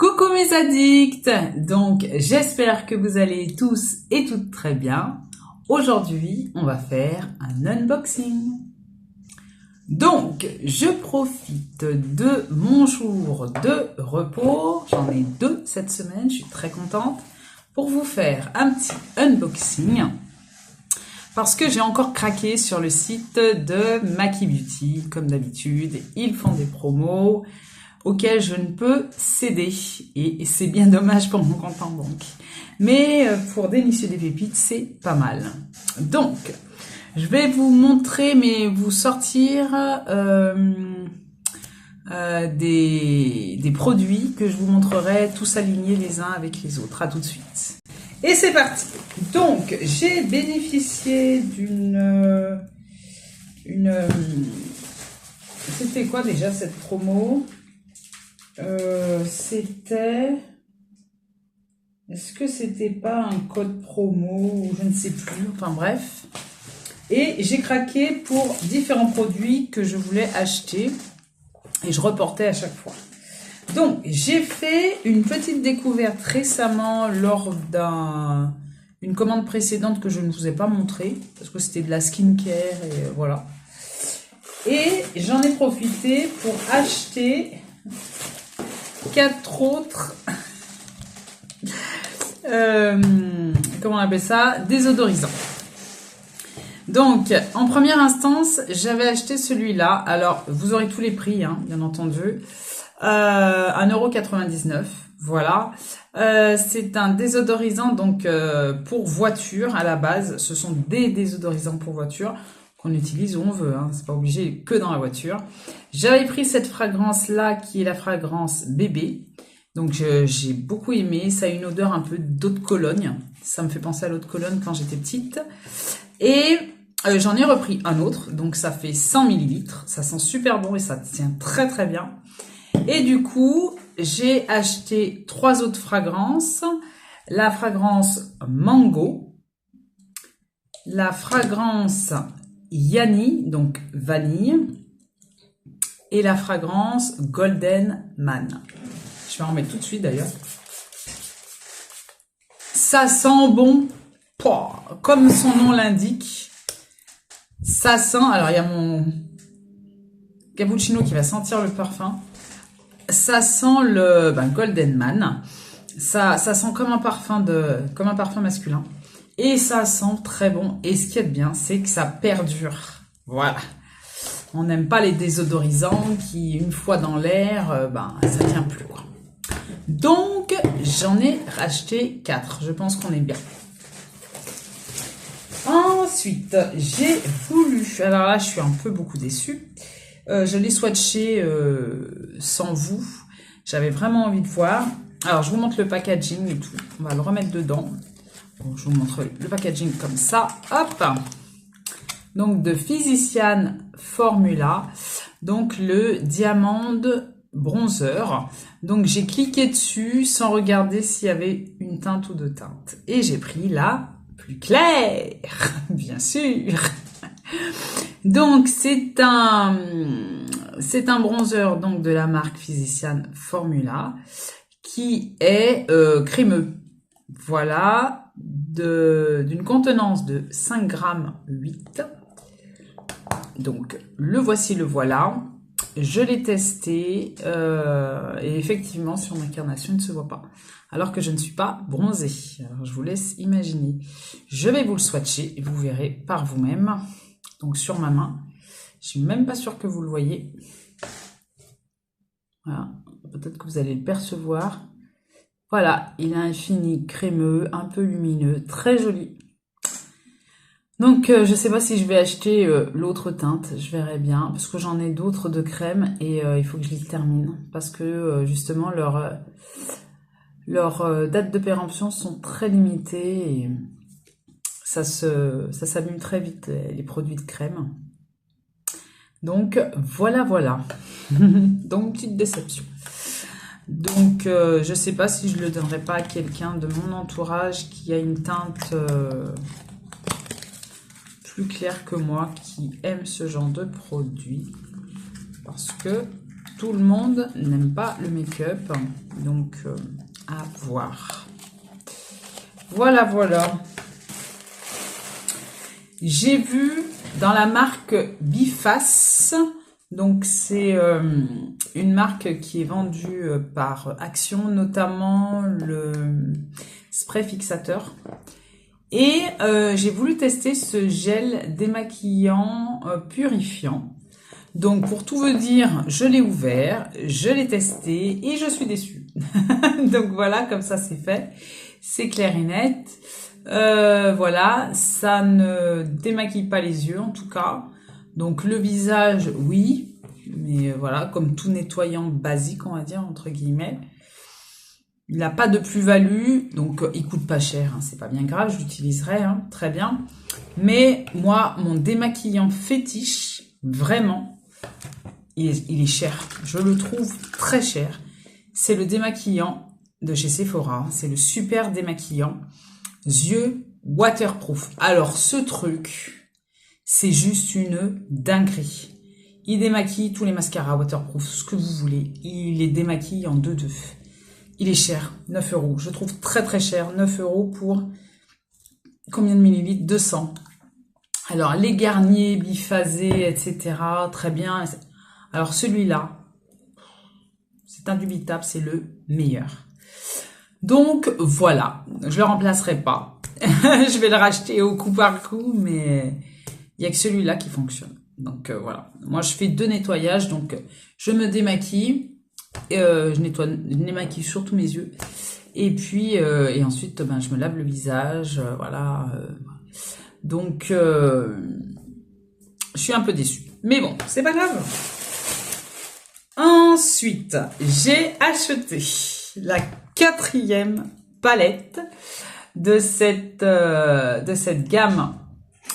Coucou mes addicts! Donc j'espère que vous allez tous et toutes très bien. Aujourd'hui on va faire un unboxing. Donc je profite de mon jour de repos, j'en ai 2 cette semaine, je suis très contente, pour vous faire un petit unboxing. Parce que j'ai encore craqué sur le site de Maki Beauty, comme d'habitude, ils font des promos auxquels je ne peux céder. Et c'est bien dommage pour mon compte en banque. Mais pour dénicher des pépites, c'est pas mal. Donc, je vais vous montrer, mais vous sortir des produits que je vous montrerai tous alignés les uns avec les autres. À tout de suite. Et c'est parti. Donc, j'ai bénéficié d'une... C'était quoi déjà cette promo? C'était... Est-ce que c'était pas un code promo ou je ne sais plus, enfin bref. Et j'ai craqué pour différents produits que je voulais acheter et je reportais à chaque fois. Donc, j'ai fait une petite découverte récemment lors d'une commande précédente que je ne vous ai pas montrée parce que c'était de la skincare et voilà. Et j'en ai profité pour acheter 4 autres, comment on appelle ça, désodorisants. Donc, en première instance, j'avais acheté celui-là. Alors, vous aurez tous les prix, hein, bien entendu. 1,99 €, voilà. C'est un désodorisant donc pour voiture à la base. Ce sont des désodorisants pour voiture qu'on utilise où on veut, hein. C'est pas obligé que dans la voiture. J'avais pris cette fragrance là qui est la fragrance bébé. Donc j'ai beaucoup aimé, ça a une odeur un peu d'eau de Cologne. Ça me fait penser à l'eau de Cologne quand j'étais petite. Et j'en ai repris un autre, donc ça fait 100 ml. Ça sent super bon et ça tient très très bien. Et du coup, j'ai acheté 3 autres fragrances. La fragrance mango, la fragrance Yanni, donc vanille, et la fragrance Golden Man. Je vais en mettre tout de suite d'ailleurs. Ça sent bon, comme son nom l'indique. Ça sent, alors il y a mon cappuccino qui va sentir le parfum. Ça sent le Golden Man. Ça sent comme un parfum masculin. Et ça sent très bon. Et ce qui est bien, c'est que ça perdure. Voilà. On n'aime pas les désodorisants qui, une fois dans l'air, ça tient plus, quoi. Donc, j'en ai racheté 4. Je pense qu'on est bien. Ensuite, j'ai voulu... Alors là, je suis beaucoup déçue. Je l'ai swatché sans vous. J'avais vraiment envie de voir. Alors, je vous montre le packaging et tout. On va le remettre dedans. Bon, je vous montre le packaging comme ça. Hop! Donc, de Physician Formula. Donc, le Diamande Bronzer. Donc, j'ai cliqué dessus sans regarder s'il y avait une teinte ou 2 teintes. Et j'ai pris la plus claire, bien sûr. Donc, c'est un bronzer donc de la marque Physician Formula qui est crémeux. Voilà, d'une contenance de 5,8 grammes. Donc, le voici, le voilà. Je l'ai testé et effectivement, sur ma carnation, il ne se voit pas. Alors que je ne suis pas bronzée. Alors, je vous laisse imaginer. Je vais vous le swatcher et vous verrez par vous-même. Donc, sur ma main. Je suis même pas sûre que vous le voyez. Voilà. Peut-être que vous allez le percevoir. Voilà, il a un fini crémeux, un peu lumineux, très joli. Donc, je ne sais pas si je vais acheter l'autre teinte, je verrai bien, parce que j'en ai d'autres de crème et il faut que je les termine. Parce que justement, leurs dates de péremption sont très limitées et ça s'abîme très vite, les produits de crème. Donc, voilà. Donc, petite déception. Donc, je sais pas si je le donnerai pas à quelqu'un de mon entourage qui a une teinte plus claire que moi, qui aime ce genre de produit. Parce que tout le monde n'aime pas le make-up. Donc, à voir. Voilà, voilà. J'ai vu dans la marque Biface, donc c'est une marque qui est vendue par Action, notamment le spray fixateur. Et j'ai voulu tester ce gel démaquillant purifiant. Donc pour tout vous dire, je l'ai ouvert, je l'ai testé et je suis déçue. Donc voilà, comme ça c'est fait. C'est clair et net. Voilà, ça ne démaquille pas les yeux en tout cas. Donc le visage, oui. Mais voilà, comme tout nettoyant basique, on va dire, entre guillemets. Il n'a pas de plus-value, donc il coûte pas cher, hein, c'est pas bien grave, je l'utiliserai, hein, très bien. Mais moi, mon démaquillant fétiche, vraiment, il est cher. Je le trouve très cher. C'est le démaquillant de chez Sephora. C'est le super démaquillant yeux waterproof. Alors, ce truc, c'est juste une dinguerie. Il démaquille tous les mascaras waterproof, ce que vous voulez. Il les démaquille en 2-2. Il est cher, 9 €. Je trouve très très cher, 9 € pour combien de millilitres? 200. Alors, les Garnier, biphasés, etc. Très bien. Alors, celui-là, c'est indubitable, c'est le meilleur. Donc, voilà. Je le remplacerai pas. Je vais le racheter au coup par coup, mais il n'y a que celui-là qui fonctionne. Donc, voilà. Moi, je fais 2 nettoyages. Donc, je me démaquille. Je démaquille surtout mes yeux. Et puis, et ensuite, ben, je me lave le visage. Voilà. Donc, je suis un peu déçue. Mais bon, c'est pas grave. Ensuite, j'ai acheté la 4e palette de cette gamme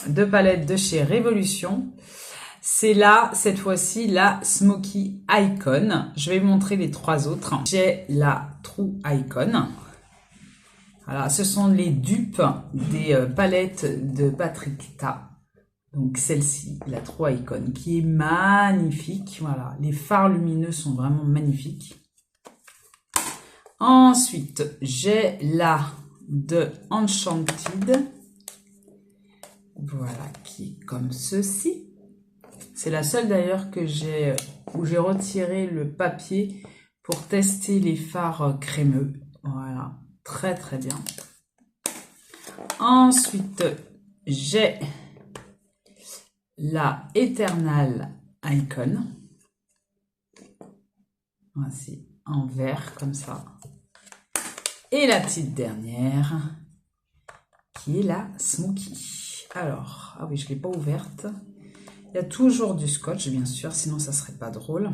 de palettes de chez Révolution. C'est là, cette fois-ci, la Smoky Icon. Je vais vous montrer les 3 autres. J'ai la True Icon. Voilà, ce sont les dupes des palettes de Patrick Ta. Donc celle-ci, la True Icon, qui est magnifique. Voilà, les fards lumineux sont vraiment magnifiques. Ensuite, j'ai la de Enchanted. Voilà, qui est comme ceci. C'est la seule d'ailleurs où j'ai retiré le papier pour tester les fards crémeux. Voilà, très très bien. Ensuite, j'ai la Eternal Icon. Voici, en vert comme ça. Et la petite dernière, qui est la Smoky. Alors, ah oui, je ne l'ai pas ouverte. Il y a toujours du scotch, bien sûr, sinon ça serait pas drôle.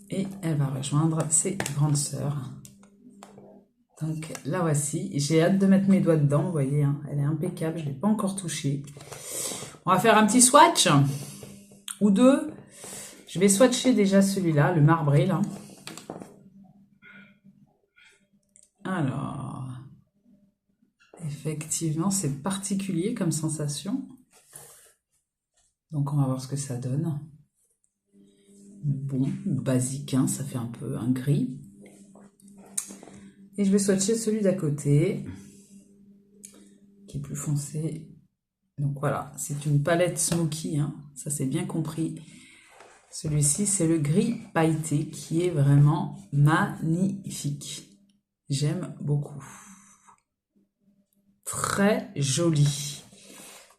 Et elle va rejoindre ses grandes sœurs. Donc la voici. J'ai hâte de mettre mes doigts dedans, vous voyez, hein, elle est impeccable, je ne l'ai pas encore touchée. On va faire un petit swatch, ou 2. Je vais swatcher déjà celui-là, le marbré, là. Alors... effectivement, c'est particulier comme sensation. Donc, on va voir ce que ça donne. Bon, basique, hein, ça fait un peu un gris. Et je vais swatcher celui d'à côté, qui est plus foncé. Donc voilà, c'est une palette smoky, hein, ça c'est bien compris. Celui-ci, c'est le gris pailleté, qui est vraiment magnifique. J'aime beaucoup. Très joli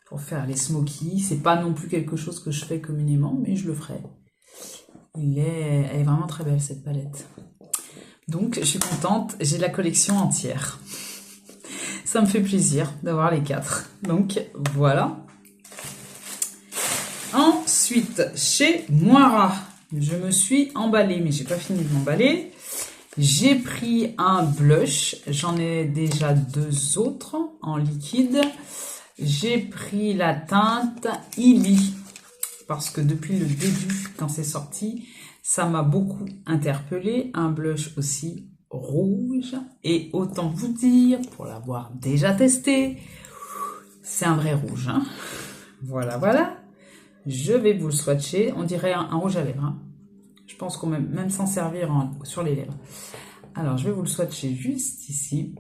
pour faire les smokies. C'est pas non plus quelque chose que je fais communément, mais je le ferai. Elle est vraiment très belle cette palette. Donc je suis contente, j'ai la collection entière. Ça me fait plaisir d'avoir les 4. Donc voilà. Ensuite, chez Moira, je me suis emballée, mais j'ai pas fini de m'emballer. J'ai pris un blush, j'en ai déjà 2 autres en liquide. J'ai pris la teinte Illy, parce que depuis le début, quand c'est sorti, ça m'a beaucoup interpellée. Un blush aussi rouge, et autant vous dire, pour l'avoir déjà testé, c'est un vrai rouge. Hein. Voilà, voilà. Je vais vous le swatcher. On dirait un rouge à lèvres. Hein. Je pense qu'on peut même s'en servir sur les lèvres. Alors, je vais vous le swatcher juste ici.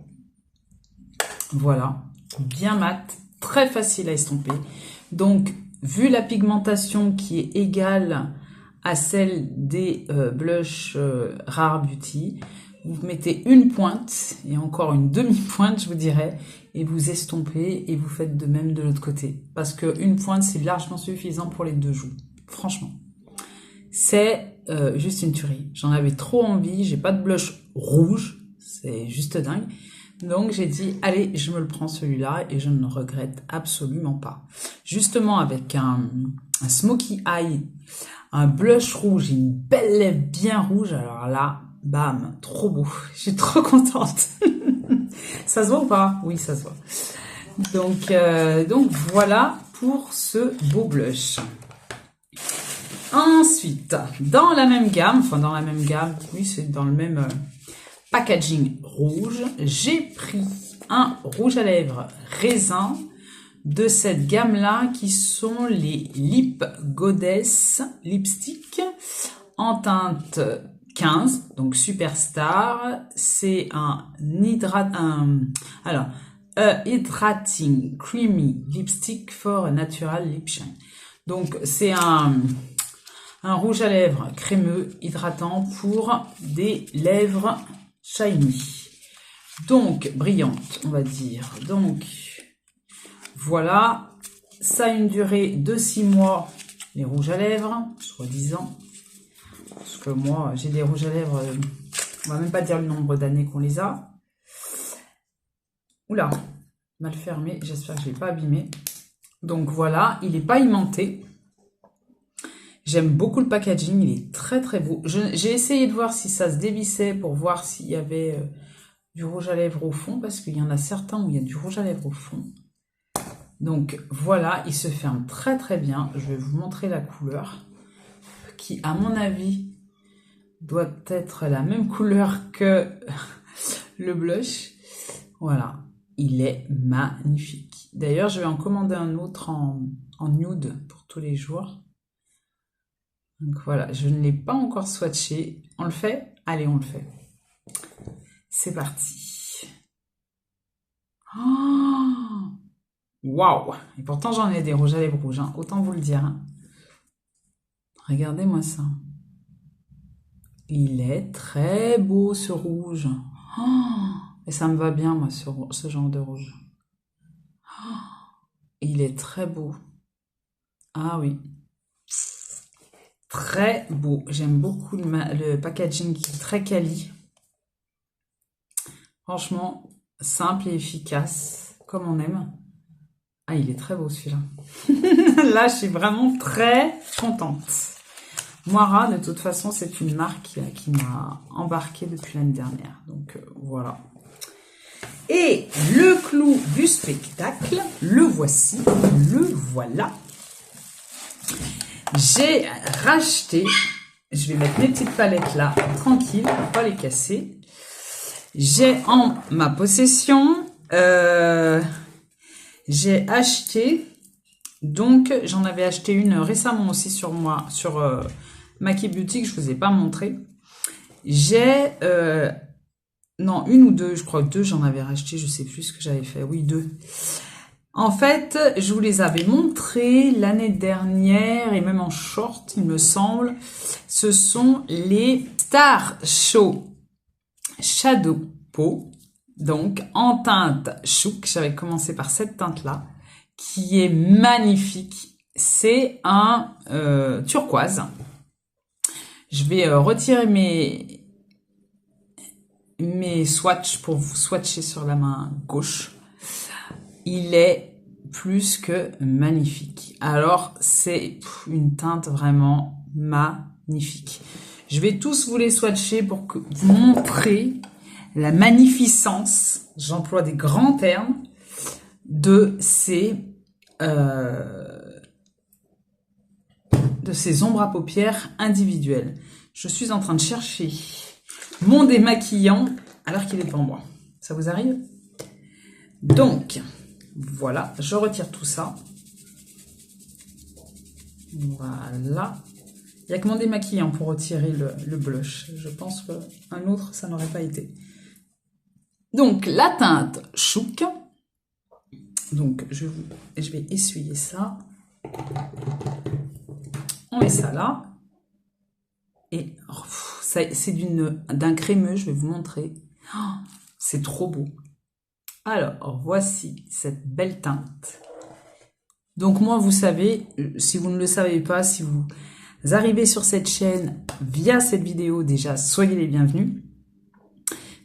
Voilà. Bien mat. Très facile à estomper. Donc, vu la pigmentation qui est égale à celle des blushs Rare Beauty, vous mettez une pointe et encore une demi-pointe, je vous dirais, et vous estompez et vous faites de même de l'autre côté. Parce qu'une pointe, c'est largement suffisant pour les deux joues. Franchement. C'est juste une tuerie. J'en avais trop envie. J'ai pas de blush rouge. C'est juste dingue. Donc, j'ai dit, allez, je me le prends celui-là et je ne regrette absolument pas. Justement, avec un smokey eye, un blush rouge, une belle lèvre bien rouge. Alors là, bam, trop beau. Je suis trop contente. Ça se voit ou pas? Oui, ça se voit. Donc voilà pour ce beau blush. Ensuite, dans la même gamme, oui, c'est dans le même packaging rouge, j'ai pris un rouge à lèvres raisin de cette gamme-là qui sont les Lip Goddess Lipstick en teinte 15, donc Superstar. C'est un Hydrating Creamy Lipstick for a Natural Lip Shine. Donc c'est un rouge à lèvres crémeux, hydratant pour des lèvres shiny. Donc, brillante, on va dire. Donc, voilà. Ça a une durée de 6 mois, les rouges à lèvres, soi-disant. Parce que moi, j'ai des rouges à lèvres, on va même pas dire le nombre d'années qu'on les a. Oula, mal fermé, j'espère que je ne l'ai pas abîmé. Donc voilà, il n'est pas aimanté. J'aime beaucoup le packaging, il est très très beau. J'ai essayé de voir si ça se dévissait pour voir s'il y avait du rouge à lèvres au fond, parce qu'il y en a certains où il y a du rouge à lèvres au fond. Donc voilà, il se ferme très très bien. Je vais vous montrer la couleur, qui à mon avis doit être la même couleur que le blush. Voilà, il est magnifique. D'ailleurs, je vais en commander un autre en nude pour tous les jours. Donc voilà, je ne l'ai pas encore swatché. On le fait? Allez, on le fait. C'est parti. Oh, waouh! Et pourtant, j'en ai des rouges à lèvres rouges, hein. Autant vous le dire. Hein. Regardez-moi ça. Il est très beau, ce rouge. Oh, et ça me va bien, moi, ce genre de rouge. Oh, il est très beau. Ah oui. Très beau. J'aime beaucoup le packaging qui est très quali. Franchement, simple et efficace, comme on aime. Ah, il est très beau celui-là. Là, je suis vraiment très contente. Moira, de toute façon, c'est une marque qui m'a embarquée depuis l'année dernière. Donc, voilà. Et le clou du spectacle, le voici, le voilà. J'ai racheté, je vais mettre mes petites palettes là, tranquille, pour pas les casser. J'ai en ma possession, j'ai acheté, donc j'en avais acheté une récemment aussi sur moi, sur Maki Beauty, que je vous ai pas montré. J'ai, non, une ou deux, je crois deux, j'en avais racheté, je sais plus ce que j'avais fait, oui, deux. En fait, je vous les avais montrés l'année dernière et même en short, il me semble. Ce sont les Star Show Shadow Peau, donc en teinte chouk. J'avais commencé par cette teinte-là, qui est magnifique. C'est un turquoise. Je vais retirer mes swatchs pour vous swatcher sur la main gauche. Il est plus que magnifique. Alors, c'est une teinte vraiment magnifique. Je vais tous vous les swatcher pour vous montrer la magnificence, j'emploie des grands termes, de ces ombres à paupières individuelles. Je suis en train de chercher mon démaquillant alors qu'il est devant moi. Ça vous arrive? Donc, voilà, je retire tout ça. Voilà. Il n'y a que mon démaquillant pour retirer le blush. Je pense qu'un autre, ça n'aurait pas été. Donc, la teinte Chouk. Donc, je vais essuyer ça. On met ça là. Et c'est d'un crémeux, je vais vous montrer. Oh, c'est trop beau. Alors, voici cette belle teinte. Donc moi, vous savez, si vous ne le savez pas, si vous arrivez sur cette chaîne via cette vidéo, déjà, soyez les bienvenus.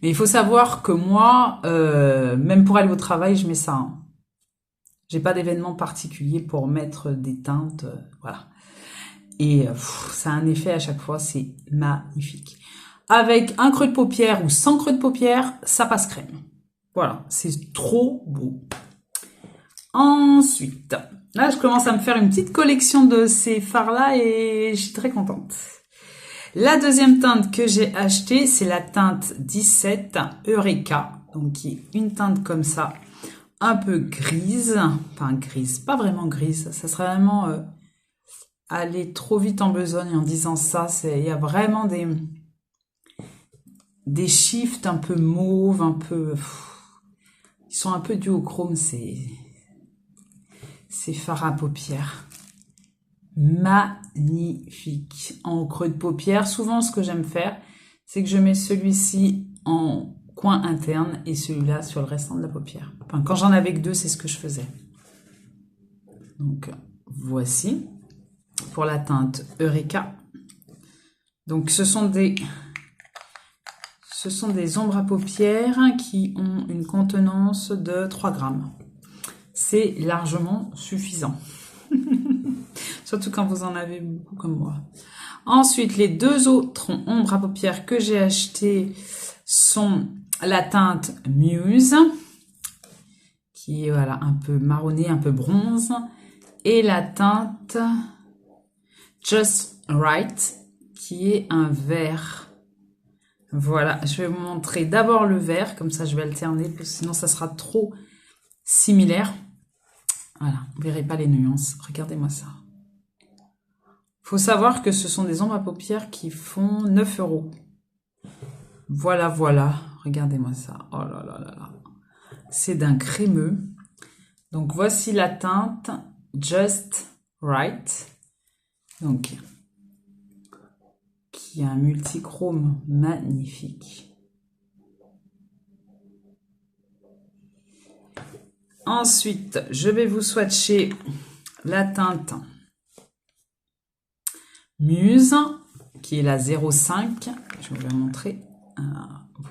Mais il faut savoir que moi, même pour aller au travail, je mets ça. Hein. J'ai pas d'événement particulier pour mettre des teintes, voilà. Et ça a un effet à chaque fois, c'est magnifique. Avec un creux de paupière ou sans creux de paupière, ça passe crème. Voilà, c'est trop beau. Ensuite, là, je commence à me faire une petite collection de ces fards-là et je suis très contente. La deuxième teinte que j'ai achetée, c'est la teinte 17 Eureka. Donc, qui est une teinte comme ça, un peu grise. Enfin, grise, pas vraiment grise. Ça serait vraiment aller trop vite en besogne en disant ça. Il y a vraiment des shifts un peu mauves, un peu... Ils sont un peu duochrome, ces fards à paupières. Magnifique. En creux de paupière, souvent ce que j'aime faire, c'est que je mets celui-ci en coin interne et celui-là sur le restant de la paupière. Enfin, quand j'en avais que deux, c'est ce que je faisais. Donc, voici pour la teinte Eureka. Donc, ce sont des ombres à paupières qui ont une contenance de 3 grammes. C'est largement suffisant. Surtout quand vous en avez beaucoup comme moi. Ensuite, les deux autres ombres à paupières que j'ai achetées sont la teinte Muse, qui est voilà, un peu marronné, un peu bronze, et la teinte Just Right, qui est un vert. Voilà, je vais vous montrer d'abord le vert, comme ça je vais alterner, parce que sinon ça sera trop similaire. Voilà, vous ne verrez pas les nuances. Regardez-moi ça. Il faut savoir que ce sont des ombres à paupières qui font 9 €. Voilà, voilà. Regardez-moi ça. Oh là là là là. C'est d'un crémeux. Donc, voici la teinte Just Right. Donc, qui a un multichrome magnifique. Ensuite, je vais vous swatcher la teinte Muse, qui est la 05. Je vais vous la montrer.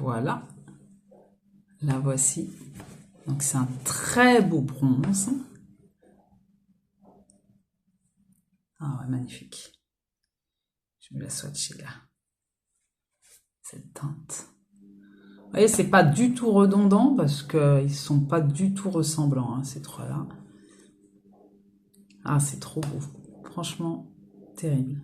Voilà. La voici. Donc, c'est un très beau bronze. Ah ouais, magnifique. Je vais la swatcher là. Cette teinte. Vous voyez, c'est pas du tout redondant parce qu'ils sont pas du tout ressemblants, hein, ces trois-là. Ah, c'est trop beau. Franchement, terrible.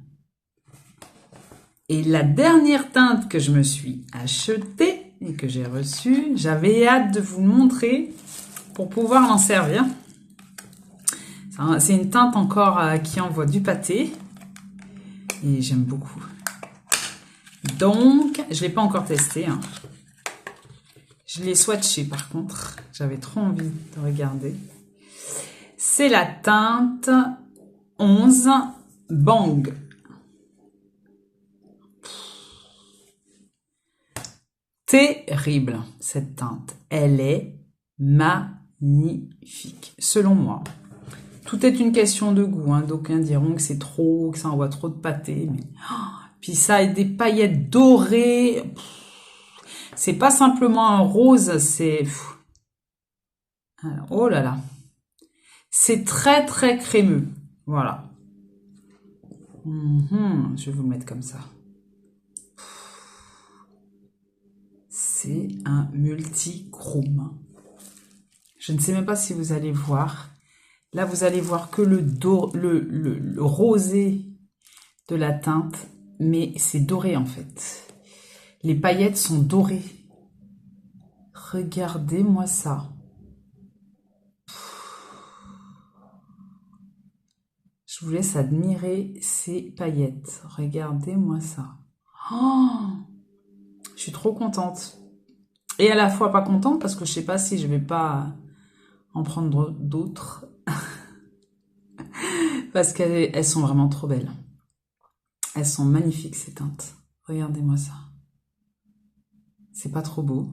Et la dernière teinte que je me suis achetée et que j'ai reçue, j'avais hâte de vous montrer pour pouvoir m'en servir. C'est une teinte encore qui envoie du pâté et j'aime beaucoup. Donc, je ne l'ai pas encore testé. Hein. Je l'ai swatché par contre. J'avais trop envie de regarder. C'est la teinte 11 Bang. Terrible cette teinte. Elle est magnifique, selon moi. Tout est une question de goût. Hein. D'aucuns diront que c'est trop, que ça envoie trop de pâté. Mais... Puis ça a des paillettes dorées. C'est pas simplement un rose, c'est... Alors, oh là là. C'est très très crémeux. Voilà. Je vais vous le mettre comme ça. C'est un multichrome. Je ne sais même pas si vous allez voir. Là, vous allez voir que le rosé de la teinte, mais c'est doré en fait. Les paillettes sont dorées. Regardez-moi ça. Je vous laisse admirer ces paillettes. Regardez-moi ça. Oh, je suis trop contente. Et à la fois pas contente parce que je sais pas si je vais pas en prendre d'autres. Parce qu'elles sont vraiment trop belles. Elles sont magnifiques ces teintes. Regardez-moi ça. C'est pas trop beau.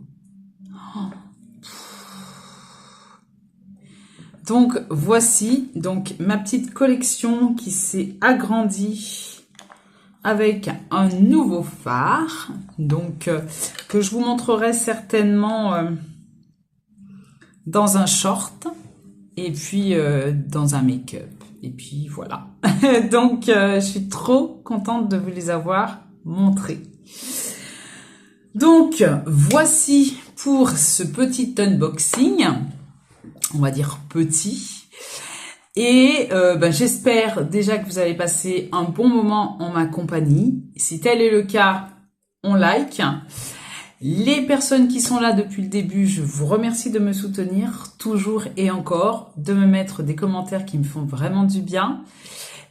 Oh. Donc voici donc ma petite collection qui s'est agrandie avec un nouveau fard. Donc que je vous montrerai certainement dans un short et puis dans un make-up. Et puis voilà. Donc je suis trop contente de vous les avoir montrés. Donc voici pour ce petit unboxing. On va dire petit. Et j'espère déjà que vous avez passé un bon moment en ma compagnie. Si tel est le cas, on like. Les personnes qui sont là depuis le début, je vous remercie de me soutenir toujours et encore, de me mettre des commentaires qui me font vraiment du bien.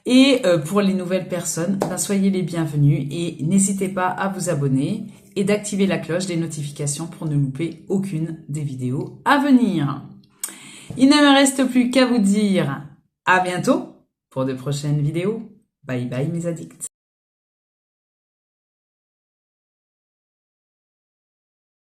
Et pour les nouvelles personnes, soyez les bienvenus et n'hésitez pas à vous abonner et d'activer la cloche des notifications pour ne louper aucune des vidéos à venir. Il ne me reste plus qu'à vous dire à bientôt pour de prochaines vidéos. Bye bye mes addicts.